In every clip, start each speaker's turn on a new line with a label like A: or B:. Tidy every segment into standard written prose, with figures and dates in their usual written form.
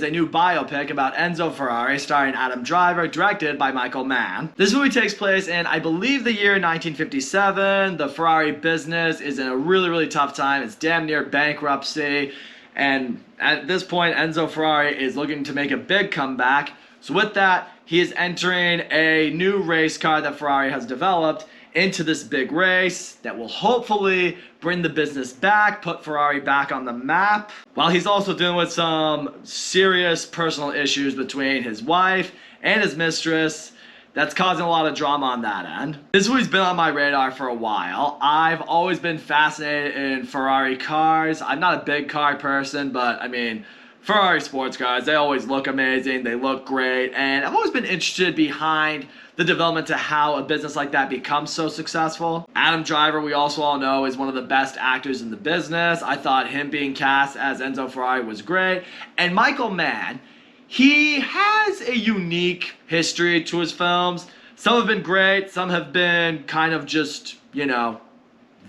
A: is a new biopic about Enzo Ferrari starring Adam Driver, directed by Mann. This movie takes place in, I believe, the year 1957. The Ferrari business is in a really tough time. It's damn near bankruptcy. And at this point, Enzo Ferrari is looking to make a big comeback. So with that, he is entering a new race car that Ferrari has developed into this big race that will hopefully bring the business back, put Ferrari back on the map, while he's also dealing with some serious personal issues between his wife and his mistress that's causing a lot of drama on that end. This movie's been on my radar for a while. I've always been fascinated in Ferrari cars. I'm not a big car person, but I mean, Ferrari sports cars, they always look amazing, they look great, and I've always been interested behind the development to how a business like that becomes so successful. Adam Driver, we also all know, is one of the best actors in the business. I thought him being cast as Enzo Ferrari was great. And Mann, he has a unique history to his films. Some have been great, some have been kind of just, you know,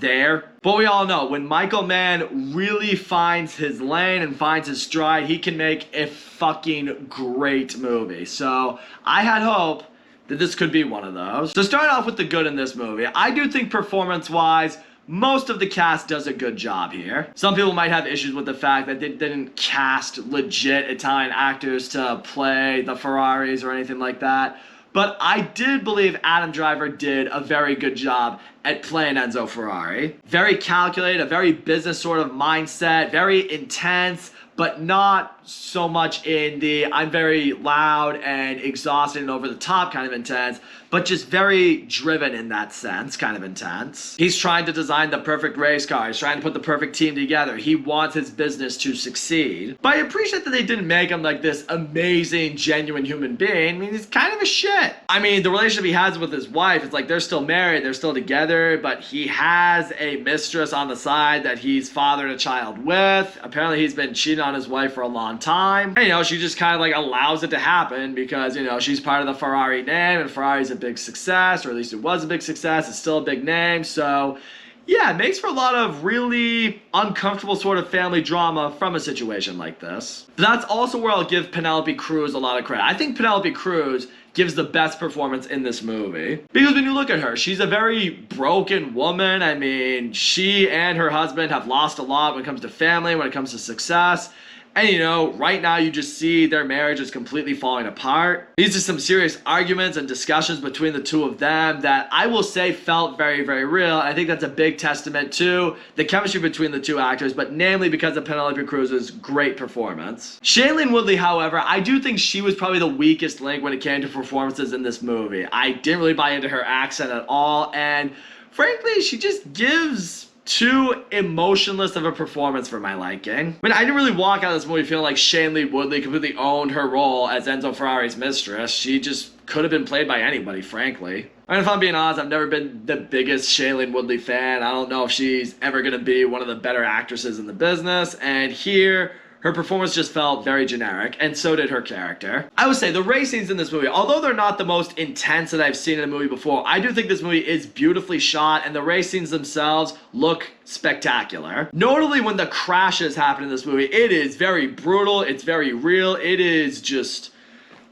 A: there. But we all know when Mann really finds his lane and finds his stride, he can make a fucking great movie. So I had hope that this could be one of those. So starting off with the good in this movie, I do think performance-wise, most of the cast does a good job here. Some people might have issues with the fact that they didn't cast legit Italian actors to play the Ferraris or anything like that. But I did believe Adam Driver did a very good job at playing Enzo Ferrari. Very calculated, a very business sort of mindset, very intense, but not so much in the I'm very loud and exhausted and over the top kind of intense, but just very driven in that sense, kind of intense. He's trying to design the perfect race car. He's trying to put the perfect team together. He wants his business to succeed. But I appreciate that they didn't make him like this amazing, genuine human being. I mean, he's kind of a shit. I mean, the relationship he has with his wife, it's like they're still married, they're still together, but he has a mistress on the side that he's fathered a child with. Apparently he's been cheating on his wife for a long time. And, you know, she just kind of like allows it to happen because, you know, she's part of the Ferrari name and Ferrari's a big success, or at least it was a big success. It's still a big name. So yeah, it makes for a lot of really uncomfortable sort of family drama from a situation like this. But that's also where I'll give Penelope Cruz a lot of credit. I think Penelope Cruz gives the best performance in this movie. Because when you look at her, she's a very broken woman. I mean, she and her husband have lost a lot when it comes to family, when it comes to success. And you know, right now you just see their marriage is completely falling apart. These are some serious arguments and discussions between the two of them that I will say felt very real. I think that's a big testament to the chemistry between the two actors, but namely because of Penelope Cruz's great performance. Shailene Woodley, however, I do think she was probably the weakest link when it came to performances in this movie. I didn't really buy into her accent at all, and frankly, she just gives too emotionless of a performance for my liking. I mean, I didn't really walk out of this movie feeling like Shailene Woodley completely owned her role as Enzo Ferrari's mistress. She just could have been played by anybody, frankly. I mean, if I'm being honest, I've never been the biggest Shailene Woodley fan. I don't know if she's ever going to be one of the better actresses in the business, and here, her performance just felt very generic, and so did her character. I would say the race scenes in this movie, although they're not the most intense that I've seen in a movie before, I do think this movie is beautifully shot, and the race scenes themselves look spectacular. Notably, when the crashes happen in this movie, it is very brutal, it's very real, it is just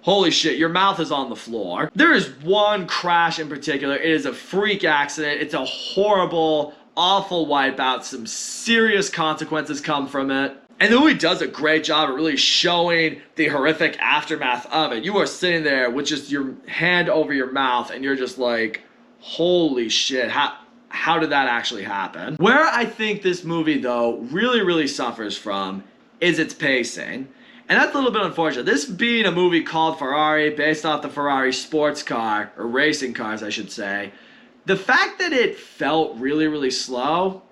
A: holy shit, your mouth is on the floor. There is one crash in particular. It is a freak accident. It's a horrible, awful wipeout. Some serious consequences come from it. And the movie does a great job of really showing the horrific aftermath of it. You are sitting there with just your hand over your mouth and you're just like, holy shit, how did that actually happen? Where I think this movie, though, really suffers from is its pacing. And that's a little bit unfortunate. This being a movie called Ferrari, based off the Ferrari sports car, or racing cars, I should say, the fact that it felt really slow,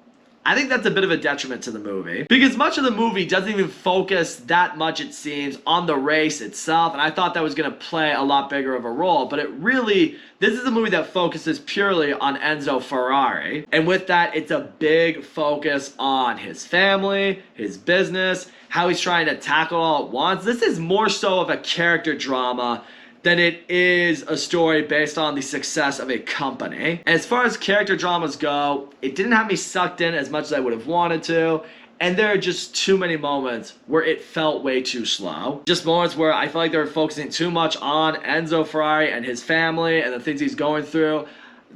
A: I think that's a bit of a detriment to the movie. Because much of the movie doesn't even focus that much, it seems, on the race itself. And I thought that was going to play a lot bigger of a role. But this is a movie that focuses purely on Enzo Ferrari. And with that, it's a big focus on his family, his business, how he's trying to tackle it all at once. This is more so of a character drama than it is a story based on the success of a company. As far as character dramas go, it didn't have me sucked in as much as I would have wanted to, And there are just too many moments where it felt way too slow. Just moments where I feel like they were focusing too much on Enzo Ferrari and his family and the things he's going through.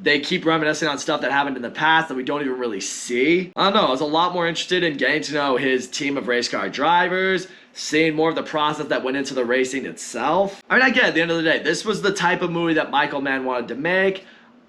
A: They keep reminiscing on stuff that happened in the past that we don't even really see. I don't know, I was a lot more interested in getting to know his team of race car drivers, seeing more of the process that went into the racing itself. I mean, I get it, at the end of the day, this was the type of movie that Michael Mann wanted to make.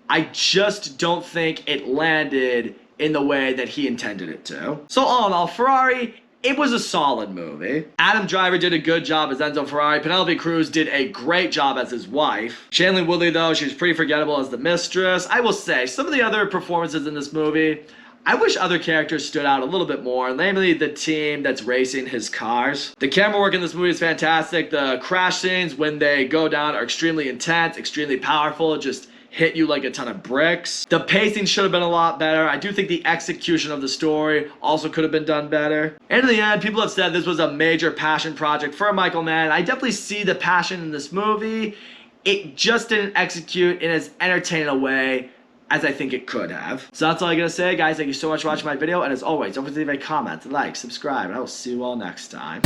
A: I just don't think it landed in the way that he intended it to. So all in all, Ferrari, it was a solid movie. Adam Driver did a good job as Enzo Ferrari. Penelope Cruz did a great job as his wife. Shailene Woodley, though, she was pretty forgettable as the mistress. I will say, some of the other performances in this movie, I wish other characters stood out a little bit more, namely the team that's racing his cars. The camera work in this movie is fantastic. The crash scenes when they go down are extremely intense, extremely powerful, just hit you like a ton of bricks. The pacing should have been a lot better. I do think the execution of the story also could have been done better. And in the end, people have said this was a major passion project for Michael Mann. I definitely see the passion in this movie. It just didn't execute in as entertaining a way as I think it could have. So that's all I gotta say, guys. Thank you so much for watching my video. And as always, don't forget to leave a comment, like, subscribe, and I will see you all next time.